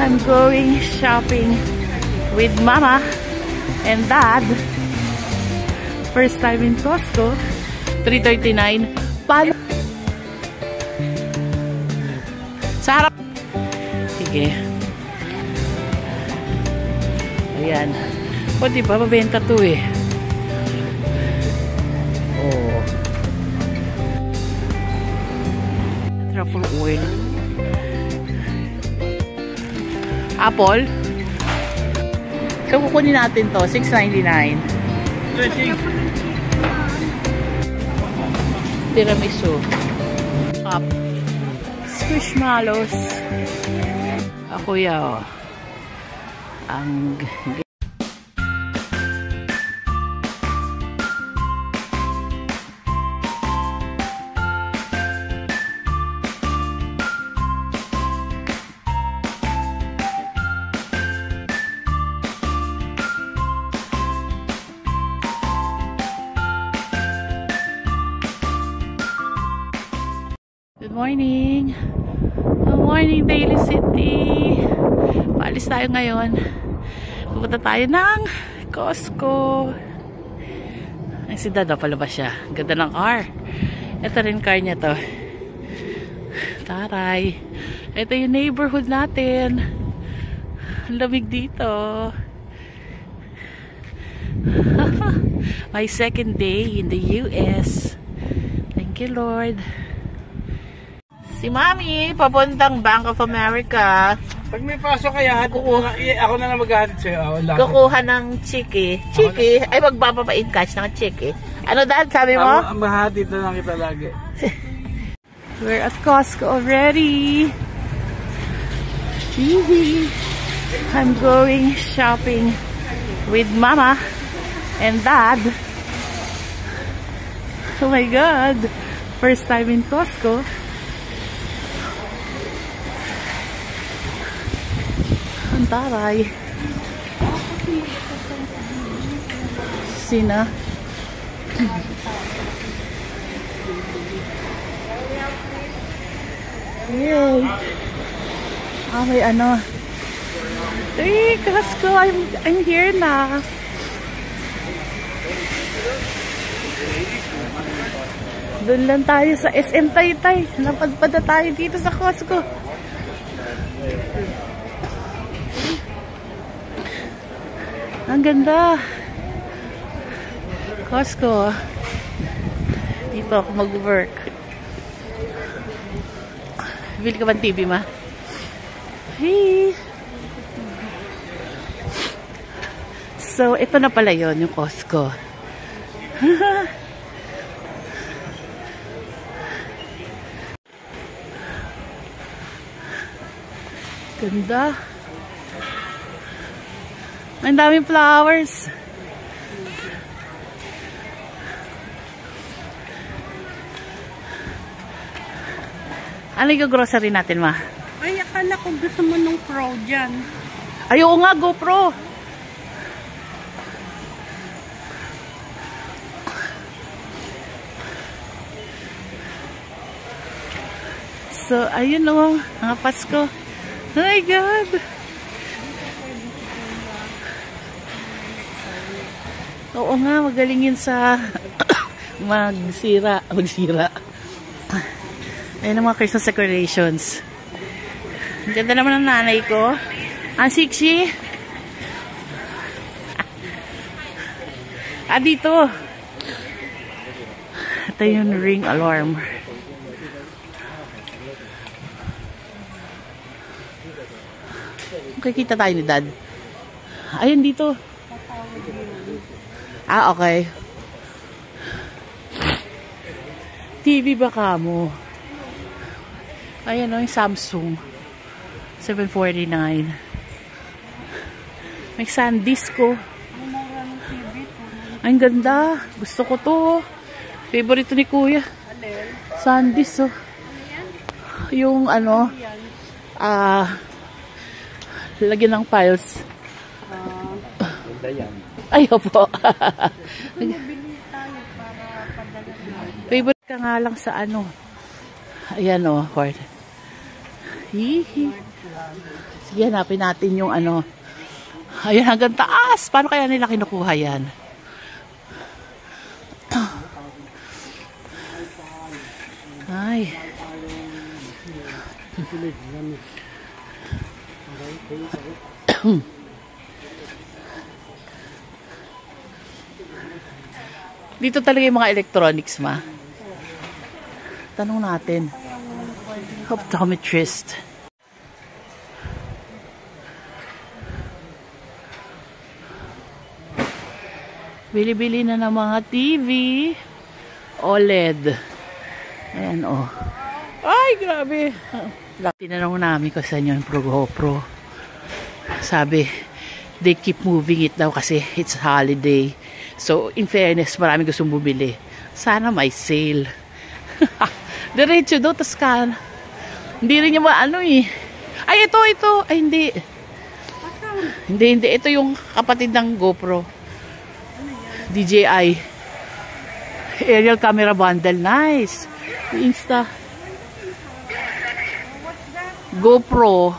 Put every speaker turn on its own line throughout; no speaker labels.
I'm going shopping with Mama and Dad. First time in Costco. 339. Palo. Sa harap. Sige. Ayan. O, diba? Mabenta to eh. Oh. Truffle oil. Apple. So, kukunin natin to. $6.99. Tiramisu. Cup. Squishmallows. Ako yaw. Ang... Good morning! Good morning, Daly City! Paalis tayo ngayon. Pupunta tayo ng Costco. Ay, si Dada, palabas siya. Ganda ng car. Ito rin car niya to. Taray. Ito yung neighborhood natin. Ang lamig dito. My second day in the US. Thank you, Lord. Si Mami, papuntang Bank of America.
Pag may pasok kaya, ako na lang maghahatid sa'yo.
Kukuha ng chiki. Chiki? Ay, magpapapain cash ng chiki. Ano dahil sabi mo?
Mahatid na lang kita lagi.
We're at Costco already. I'm going shopping with Mama and Dad. Oh my God. First time in Costco. Ang taray. Sina? Yay! Ah, may ano. Hey, Costco! I'm here na. Doon lang tayo sa SM Taytay. Napadpada tayo dito sa Costco. Ang ganda. Costco. Dito ako mag-work. Bili ka ba ng TV, Ma? Hey! So, ito na pala yon yung Costco. Ganda. Ang daming flowers. Ano yung grocery natin, Ma?
Ay, akala ko gusto mo nung Pro dyan.
Ayaw nga, GoPro. So, ayun o, mga Pasko. Oh my God! Oo nga, magaling yun sa magsira. Ayun ang mga Christmas decorations. Ang ganda naman ng nanay ko. Ang siksi. Dito. Ito yung ring alarm. Kikita tayo ni Dad. Ayun dito. Okay. TV baka mo. Ayan o, yung Samsung. $749. May SanDisk ko. Ang ganda. Gusto ko to. Favorite ni Kuya. SanDisk oh. Yung ano, lagyan ng files. Ay, opo. Favorite ka nga lang sa ano. Ayan o, Cord. Sige, hanapin natin yung ano. Ayan, hanggang taas. Paano kaya nila kinukuha yan? Ay. Dito talaga yung mga electronics, ma. Tanong natin. Optometrist. Bili-bili na ng mga TV. OLED. Ayan, oh. Ay, grabe. Tinanong namin kung saan yung GoPro. Sabi, they keep moving it daw kasi it's holiday. So, in fairness, maraming gustong bumili. Sana may sale. Diretso daw, tas ka. Hindi rin niya maano eh. Ay, ito. Ay, hindi. Hindi. Ito yung kapatid ng GoPro. DJI. Aerial camera bundle. Nice. Insta. GoPro.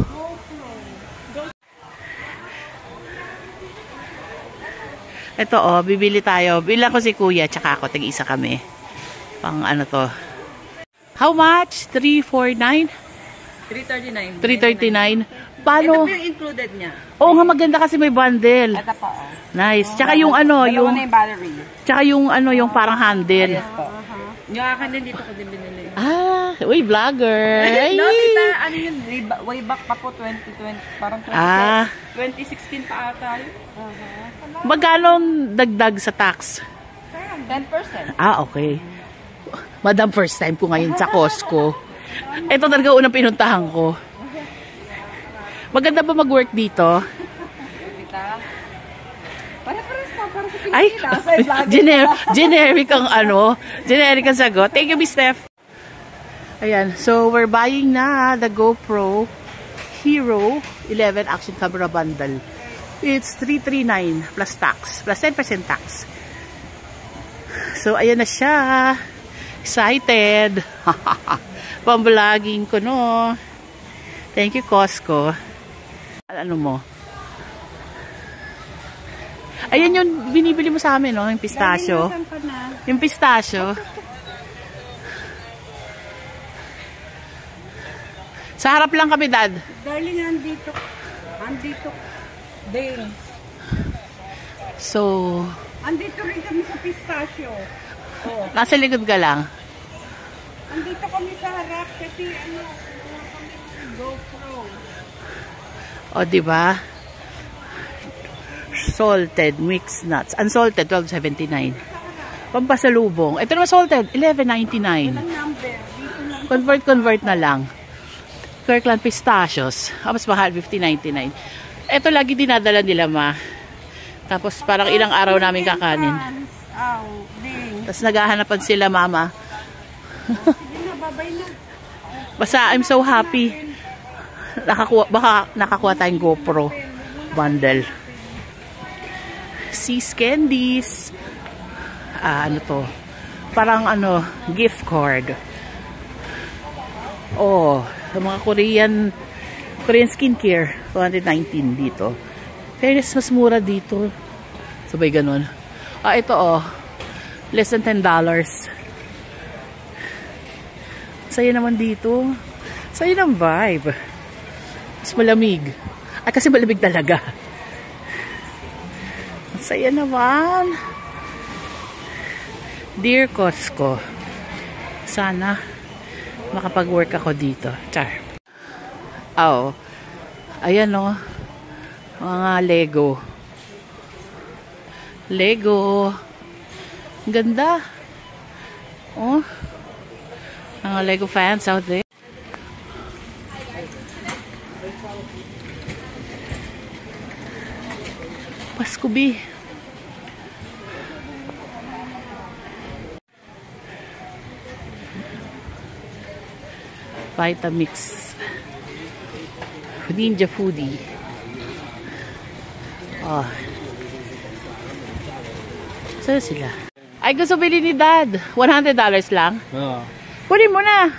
Ito oh, bibili tayo. Bilang ko si kuya, tsaka ako, tag-isa kami. Pang ano to. How much? 349?
339.
339. Paano?
Ito po yung included niya.
Oo nga, maganda kasi may bundle.
Ito po. Oh.
Nice. Tsaka yung ano,
Dalawa na yung battery.
Tsaka yung ano, yung parang handle.
Yes po. Yung akin din dito ko din binili.
Ah, uy, vlogger. Ay.
No, tita, ano yun, way back pa po, 2020, parang 2016 pa ata yun.
Magkano dagdag sa tax?
10%.
Ah, okay. Madam, first time ko ngayon sa Costco. Ito talaga unang pinuntahan ko. Maganda ba mag-work dito?
Tita, para sa
Ay, generic ang ano, generic ang sagot. Thank you, Miss Steph. Ayan, so we're buying na the GoPro Hero 11 Action Camera Bundle. It's 339 plus tax, plus 10% tax. So, ayan na siya. Excited. Pang-vlogging ko, no? Thank you, Costco. Ano mo? Ayan yung binibili mo sa amin, no? Yung pistachio. Yung pistachio. Sa harap lang kami, Dad.
Darling, andito. Dale.
So,
Andito rin kami sa pistachio. Oh.
nasa likod ka lang.
Andito kami sa harap kasi ano, kami GoPro.
O, diba? Salted mixed nuts. Unsalted, $12.79. Pampasalubong. Ito naman salted, $11.99.
Ang number, dito lang.
Convert na lang. Kirkland pistachios. Mas mahal, $15.99. Ito lagi dinadala nila, ma. Tapos parang ilang araw namin kakanin. Tapos naghahanapan sila, mama. Basta I'm so happy. Baka nakakuha tayong GoPro bundle. Seas candies. Ano to? Parang ano, gift card. Oh, sa mga Korean skincare, 219 dito. Fairness, mas mura dito. Sabay ganun. Ito oh, less than $10. Saya naman dito. Saya ng vibe. Mas malamig. Ay, kasi malamig talaga. Saya naman. Dear Costco, sana makapag-work ako dito. Char. Oh. Ayan o. Mga Lego. Lego. Ganda. Oh. Mga Lego fans out there. Pasko B. Vitamix. Ninja Foodie. Oh. Saan sila? Ay, gusto bili ni Dad. $100 lang.
Oo.
Kunin mo na.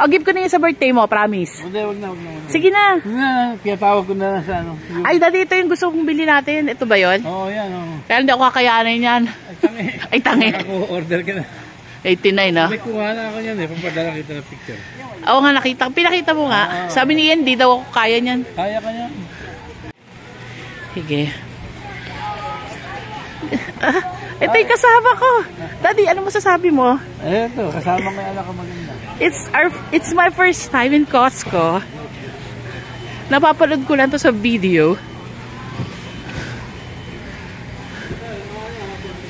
O, give ko na yun sa birthday mo, promise.
Hindi, wag na.
Sige na.
Wag na, kaya tawag ko na lang sa ano.
Ay, dati ito yung gusto kong bilhin natin. Ito ba yun?
Oo, yan, oo.
Kaya hindi ako kakayanin yan.
Ay, tangi.
Ay, tangi.
Ako-order ka na.
89, no?
May kuha na ako yan eh, papadala kita ng picture.
Oo nga, nakita. Pinakita mo nga. Sabi ni Ian, di daw ako kaya niyan.
Kaya ka yan.
Sige. Ito yung kasama ko. Daddy, ano masasabi mo?
Eto, kasama ko yung anak ko maganda.
It's my first time in Costco. Napapanood ko lang to sa video.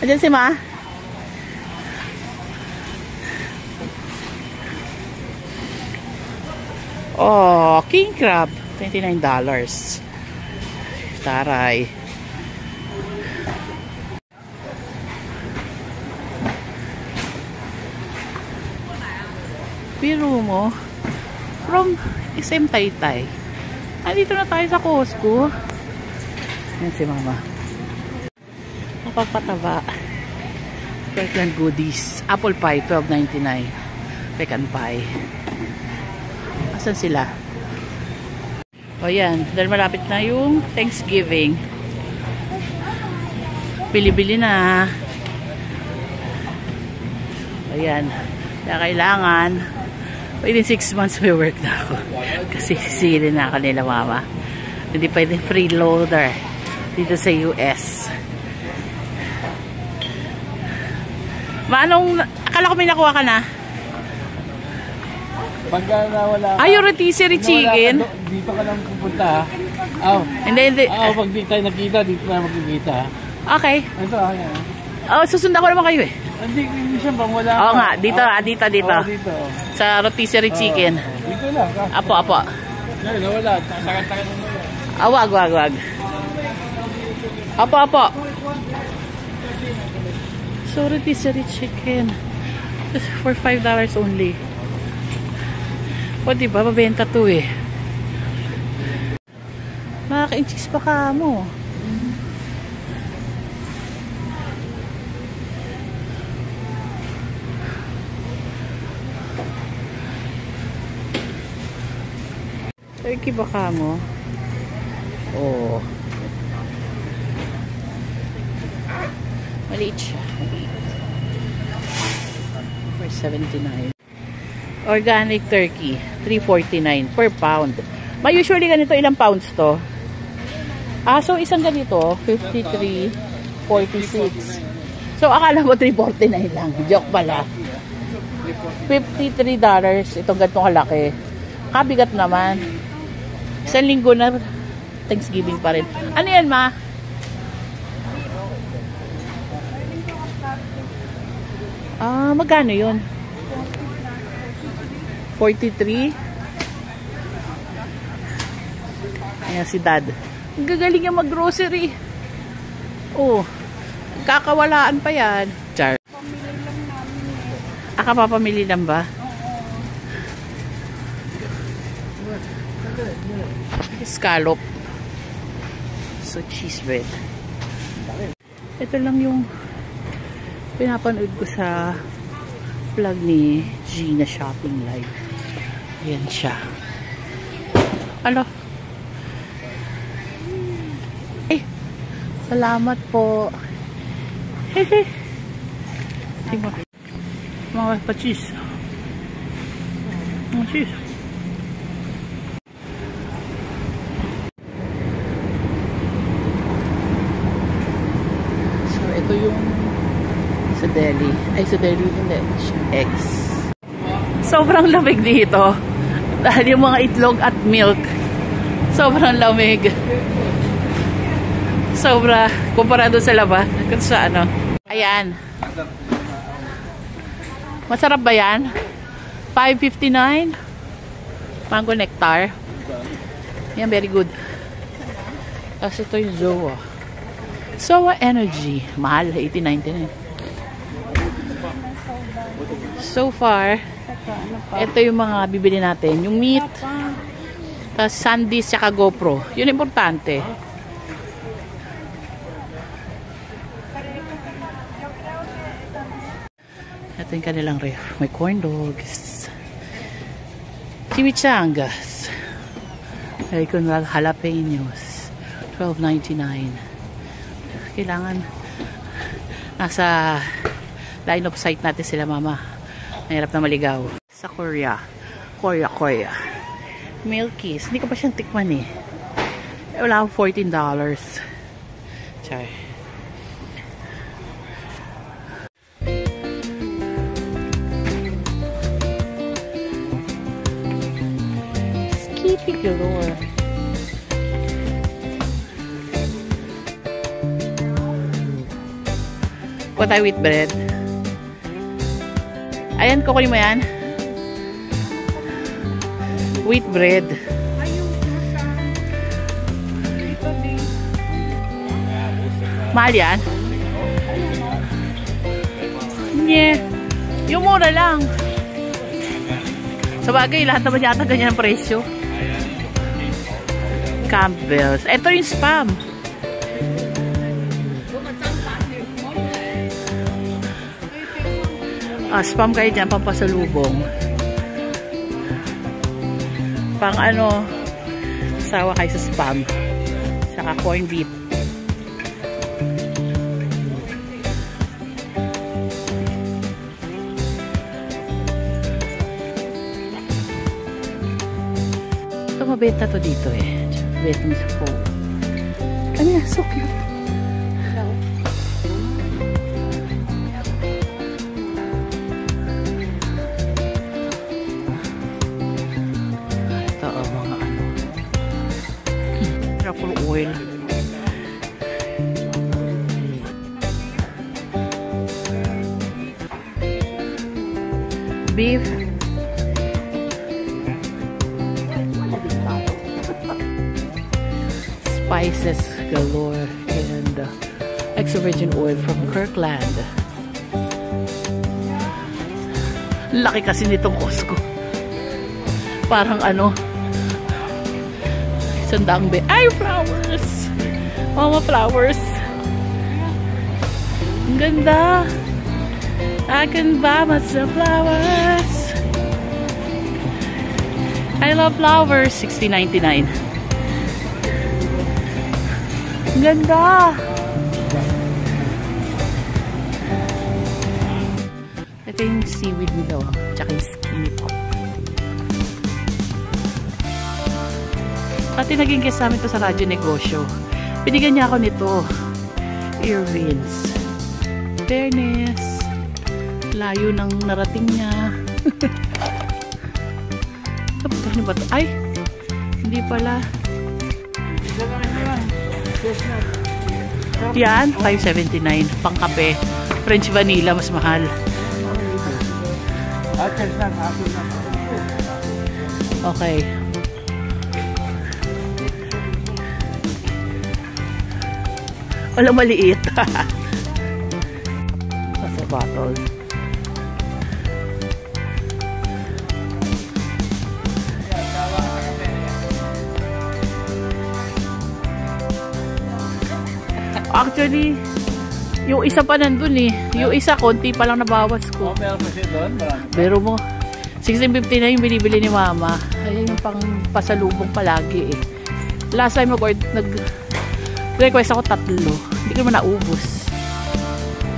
Andiyan si Ma? Oh, king crab. $29. Taray. Biro mo, from SM Taytay. Andito na tayo sa Costco. Yan si Mama. Napagpataba. Kirkland goodies. Apple pie, $12.99. Pecan pie. Asan sila? O yan, dahil malapit na yung Thanksgiving. Bili-bili na. O yan. Kaya kailangan within 6 months may work na ako. Kasi sisili na ako nila Mama. Hindi pwede freeloader dito sa US. Manong, akala ko may nakuha ka na?
Pagka nawala ka,
Yung rotisserie chicken.
dito ka lang pupunta ha. Aw.
Hindi.
Pag di tayo nakita, dito na magkikita ha.
Okay.
Ito akin.
Susundan ko naman kayo eh.
Hindi siya bang wala.
Oo nga, dito.
Oo, dito.
Sa rotisserie chicken.
Dito lang.
Apo.
Ay, nawala. Takan-takan mo.
Wag. Apo. So, rotisserie chicken. For $5 only. O, diba? Mabenta to eh. Makaka-inchis pa ka mo. Turkey ba ka mo? Oh. Maliit siya. For $79. Organic turkey. $3.49 per pound. May usually ganito, ilang pounds to? So isang ganito, $53.46. So akala mo $3.49 lang. Joke pala. $53 itong ganitong kalaki. Kabigat naman. Isang linggo na Thanksgiving pa rin. Ano yan, Ma? Magkano yun? 43? Ayan si Dad. Ang gagaling yung mag-grocery. Oh, kakawalaan pa yan. Char. Kapapamili lang ba? Scallop. So, cheese bread. Ito lang yung pinapanood ko sa vlog ni Gina Shopping Live. Ayan siya. Alo. Salamat po. Hehe. Diba? Mga pa-cheese. Mga cheese. So, ito yung sa deli. Ay, sa deli hindi. Eggs. Sobrang lamig dito. Dahil yung mga itlog at milk. Sobrang lamig. Sobra. Kumpara doon sa labas. Kung sa ano. Ayan. Masarap ba yan? $5.59. Mango nectar. Yan, very good. Tapos ito yung Zoa. Zoa Energy. Mahal. $18.99. So far, ito yung mga bibili natin. Yung meat. Tapos Sandisk saka GoPro. Yun importante. Ito yung kanilang ref. May corn dogs. Chimichangas. Ay kung jalapenos. $12.99. Kailangan nasa line of sight natin sila, mama. Mahirap na maligaw. Sa Korea. Korea. Milkies. Hindi ko pa siyang tikman eh. Wala akong $14. Char. Skippy galore. What I with bread? Ayan, kukunin mo yan. Wheat bread. Mahal yan? Yeah. Yung mura lang. Sa bagay, lahat naman yata ganyan ang presyo. Campbell's. Ito yung Spam. Spam kayo dyan, pampasalubong. Pang ano, sawa kayo sa Spam. Saka corned beef. Ito mabenta to dito eh. Vietnamese pho. Ano yan? So cute. Truffle oil. Beef. Spices galore and extra virgin oil from Kirkland. Laki kasi nitong Costco. Parang ano, sandang be. Ay, flowers! Mama, flowers. Ang ganda. I can buy myself flowers. I love flowers. $60.99. Ang ganda. Ito yung seaweed nito. Tsaka yung skinny pop. Pati naging guest namin to sa Radyo Negosyo. Binigyan niya ako nito. Earrings. Fairness. Layo ng narating niya. Ano ba ito? Ay! Hindi pala. Yan, $5.79. Pang kape. French vanilla, mas mahal. Okay. Walang maliit. Sa bottle. Actually, yung isa pa nandun eh. Yung isa, konti pa lang nabawas ko.
Meron pa siya doon?
Pero mo, $16.50 na yung binibili ni mama. Ayan yung pang pasalubong palagi eh. Last time nag-request ako 3. Hindi ko naman naubos.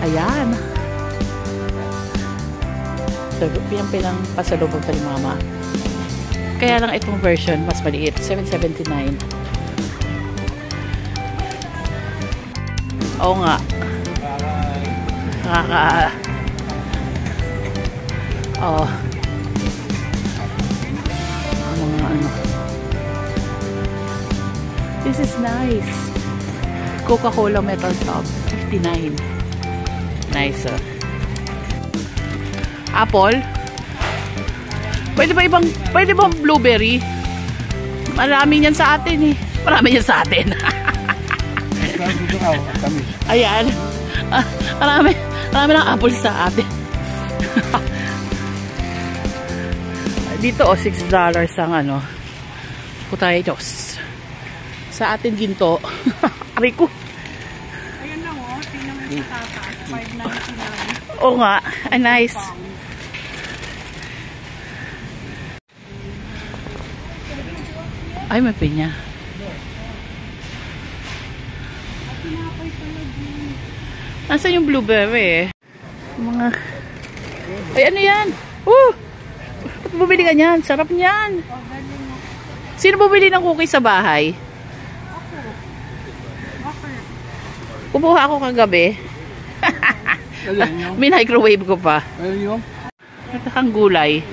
Ayan. So, pinang pasalubong pa ni mama. Kaya lang itong version, mas maliit. $7.79. Oo nga. Oo. Mga ano. This is nice. Coca-Cola metal tub. $59. Nice. Apple. Pwede bang blueberry? Marami yan sa atin eh. Marami yan sa atin. Ayan. Marami ng apple sa atin. Dito $6 ang ano. Potatoes. Sa atin ginto. Ariko.
Ayan lang oh. Tingnan mo yung tataas. $5.99.
Oo nga. Nice. Ay, may pinya. Nasaan yung blueberry eh? Mga... Ay, ano yan? Ba't bumili ka niyan? Sarap niyan. Sino bumili ng cookies sa bahay? Kumuha ako kagabi. Min-microwave ko pa. Ito kang gulay.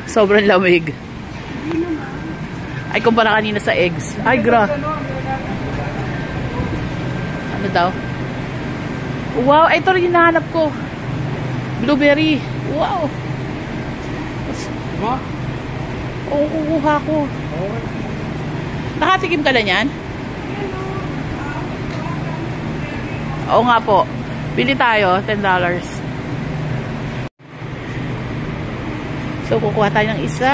Sobrang lamig. Ay, kumpara kanina sa eggs. Ay, ano daw? Wow, ito rin hinahanap ko. Blueberry. Wow.
Diba?
Oo, kukuha ko. Nakatikim ka na yan? Oo nga po. Bili tayo, $10. So, kukuha tayo ng isa.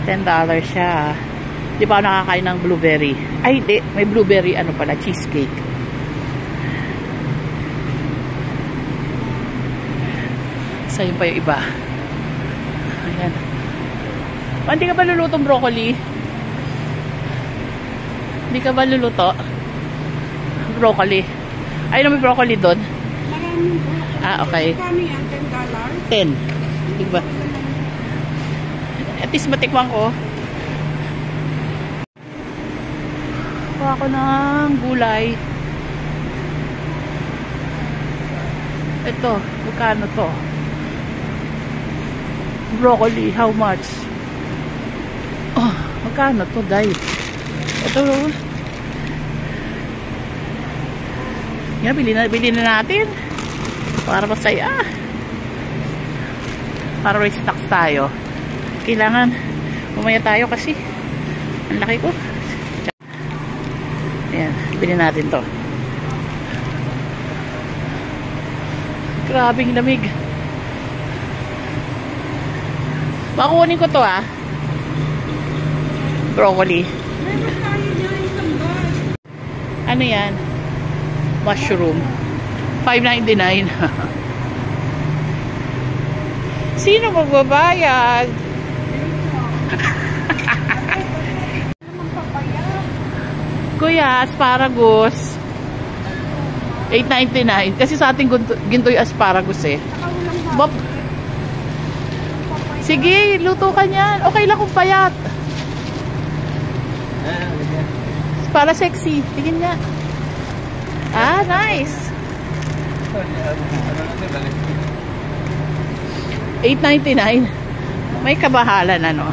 $10 siya. Di pa ako nakakain ng blueberry. Ay, hindi. May blueberry, ano pala, cheesecake. So, yun pa yung iba. Ayan. Hindi ka ba lulutong broccoli? Hindi ka ba luluto? Broccoli. Ayun, may broccoli doon.
Maraming po.
Ah, okay.
Kami yan, $10.
10. Diba? At least matikman ko. Kuha ko ng gulay. Ito, magkano to? Broccoli, how much? Oh, magkano to, guys? Ito. Yan, bili na natin. Para masaya. Para restocks tayo. Kailangan umaya tayo kasi ang laki ko. Ayan, bili natin to. Grabing lamig. Makunin ko to broccoli. Ano yan? Mushroom. $5.99. Sino magbabayad? Kuya, asparagus. $8.99. Kasi sa ating ginto yung asparagus eh. Bob. Sige, luto ka niyan. Okay lang kung payat. Para sexy. Tingin nga. Ah, nice. $8.99. May kabahalan ano.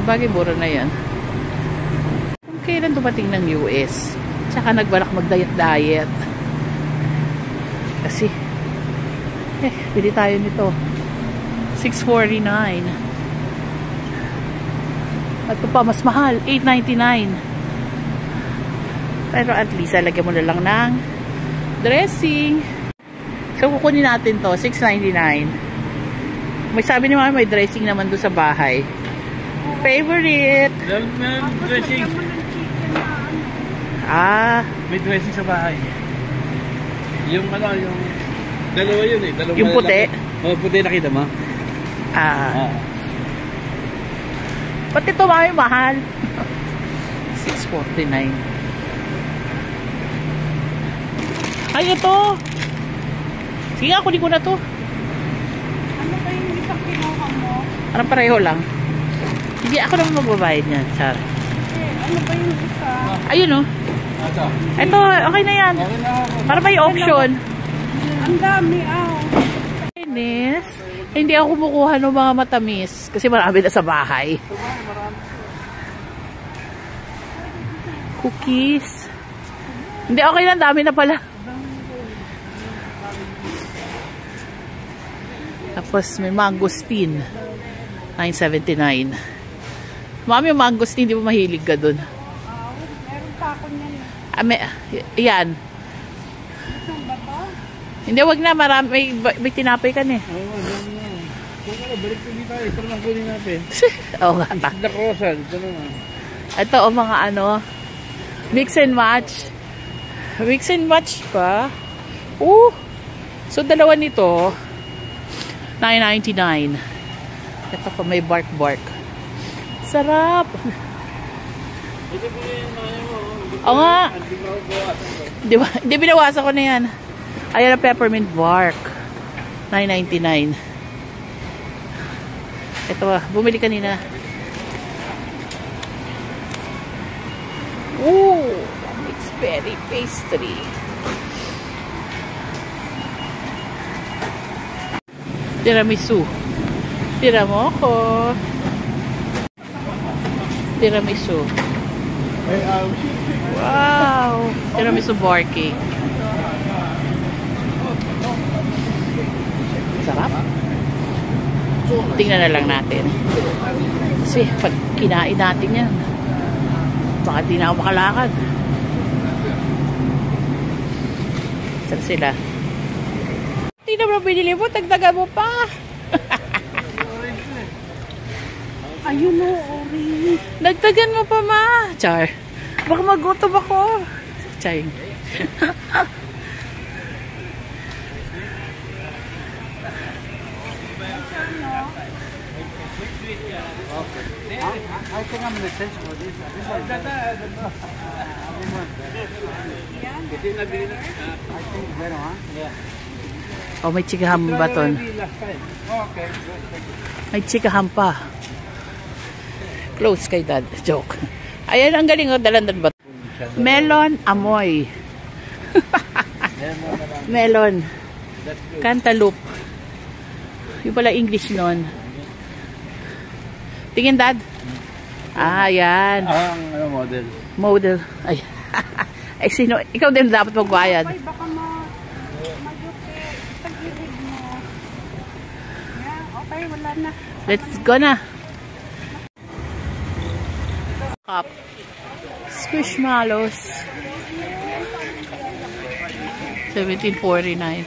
Bagay mura na yan. Kung kailan dumating ng US, tsaka nagbalak mag-diet. Kasi bili tayo nito. $6.49. At ito pa, mas mahal. $8.99. Pero at least, alagyan mo na lang ng dressing. So, kukunin natin to. $6.99. May sabi ni mama, may dressing naman doon sa bahay. Favorite.
Dressing. May dressing sa bahay. Yung yung dalawa yun eh. Dalawa
yung puti?
Puti, nakita mo?
Pati ito mami, mahal. $6.49. Ay, ito. Sige, kunin ko na to.
Ano ba yung isang kinuha mo?
Parang pareho lang. Sige, ako naman magbabayad niyan, Char.
Ano ba yung isa?
Ayun oh. Ito, okay na yan. Para may option.
Ang dami,
Inis. Hindi ako kumukuha ng mga matamis. Kasi marami na sa bahay. Cookies. Hindi, okay lang. Dami na pala. Tapos may mangosteen. $9.79. Mami, yung mangosteen, di ba mahilig ka dun?
meron pa ako niyan.
Yan. Hindi, wag na. Marami. May tinapay ka na eh.
Balik ko dito. Ito naman kunin natin.
Oo nga.
The Croissant. Ito naman.
Ito o mga mix and match. Mix and match pa. So, dalawa nito, $9.99. Ito pa may bark. Sarap. Oo nga. Di binawasan ko na yan. Ayan ang peppermint bark. $9.99. Ito, bumili kanina. Ooh, mixed berry pastry. Tiramisu. Tira mo ko. Tiramisu. Wow! Tiramisu bar cake. Sarap. Tingnan na lang natin. Kasi pag kinain natin yan, baka di na ako makalakad. Saan sila? Tingnan mo binili mo, tagdagan mo pa. Ayun o, orange. Nagtagan mo pa, ma. Char. Baka magutom ako. Char.
I think I'm gonna search for this.
Oh, may chikaham ba ton?
Okay.
May chikaham pa. Close kay dad. Joke. Ayan, ang galing o. Dalandan ba? Melon amoy. Melon. Cantaloupe. Yung pala English nun. Tingin, dad. Ah, yan.
Ang model.
Model. Ay. Ay, sino? Ikaw din dapat magbayad.
Ay, baka mayuki. Tagilid mo. Yeah, okay, wala na.
Let's go na. Cup. Squishmallows. $17.49.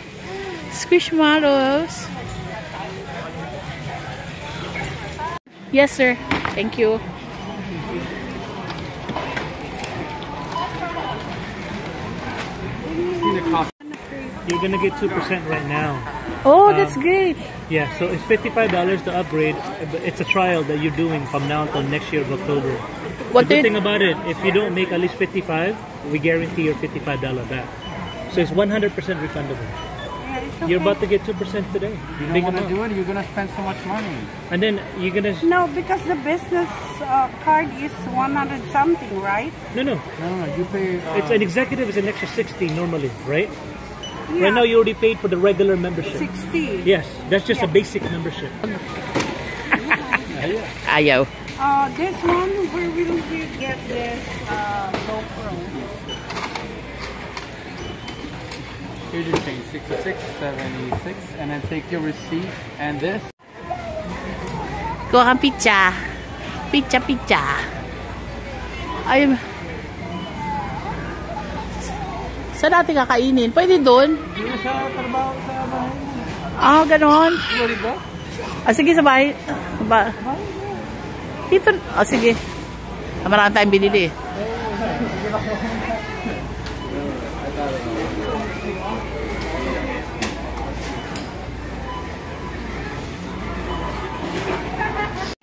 Squishmallows. Yes, sir. Thank you.
You're gonna get 2% right now.
Oh, that's great.
Yeah, so it's $55 to upgrade. It's a trial that you're doing from now until next year of October.
What
The good
did?
thing about it, if you don't make at least 55, we guarantee your $55 back. So it's 100% refundable.
Yeah, it's okay.
You're about to get 2% today.
You
Big
don't want to
amount.
do it, you're gonna spend so much money.
And then you're gonna
No, because the business card is 100 something, right?
no.
No, you pay.
It's an executive is an extra 60 normally, right?
Yeah.
Right now you already paid for the regular membership.
60.
Yes, that's just a basic membership.
Ayaw.
This one, where will we get this GoPro?
You just pay 66.76, and then take your receipt and this.
Kuha kang pizza. Pizza. Ay, saan natin kakainin? Pwede doon?
Hindi sa trabaho sa bahay mo.
Ah, ganon.
Sorry ba?
Ah, sige, sa bahay. Dito. Ah, sige. Marami tayong binili.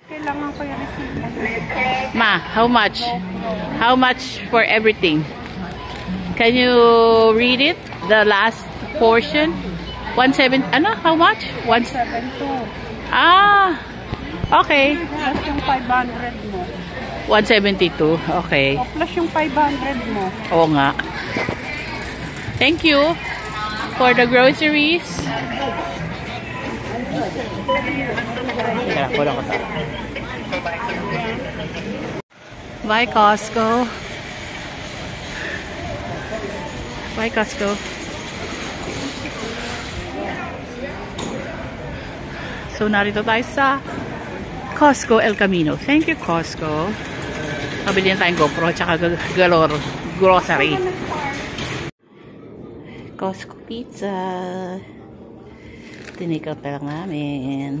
Kailangan ko yung receipt.
Ma, how much? How much for everything? Can you read it? The last portion? 17, ano? How much?
72.
Ah, okay.
Plus yung 500 mo.
172. Okay.
O plus yung 500 mo.
Oo nga. Thank you for the groceries. Kaya, wala ko ta. Bye, Costco. Bye, Costco. So, narito tayo sa Costco El Camino. Thank you, Costco. Pabili na tayong GoPro tsaka galore grocery. Costco pizza. Tinake out na lang namin.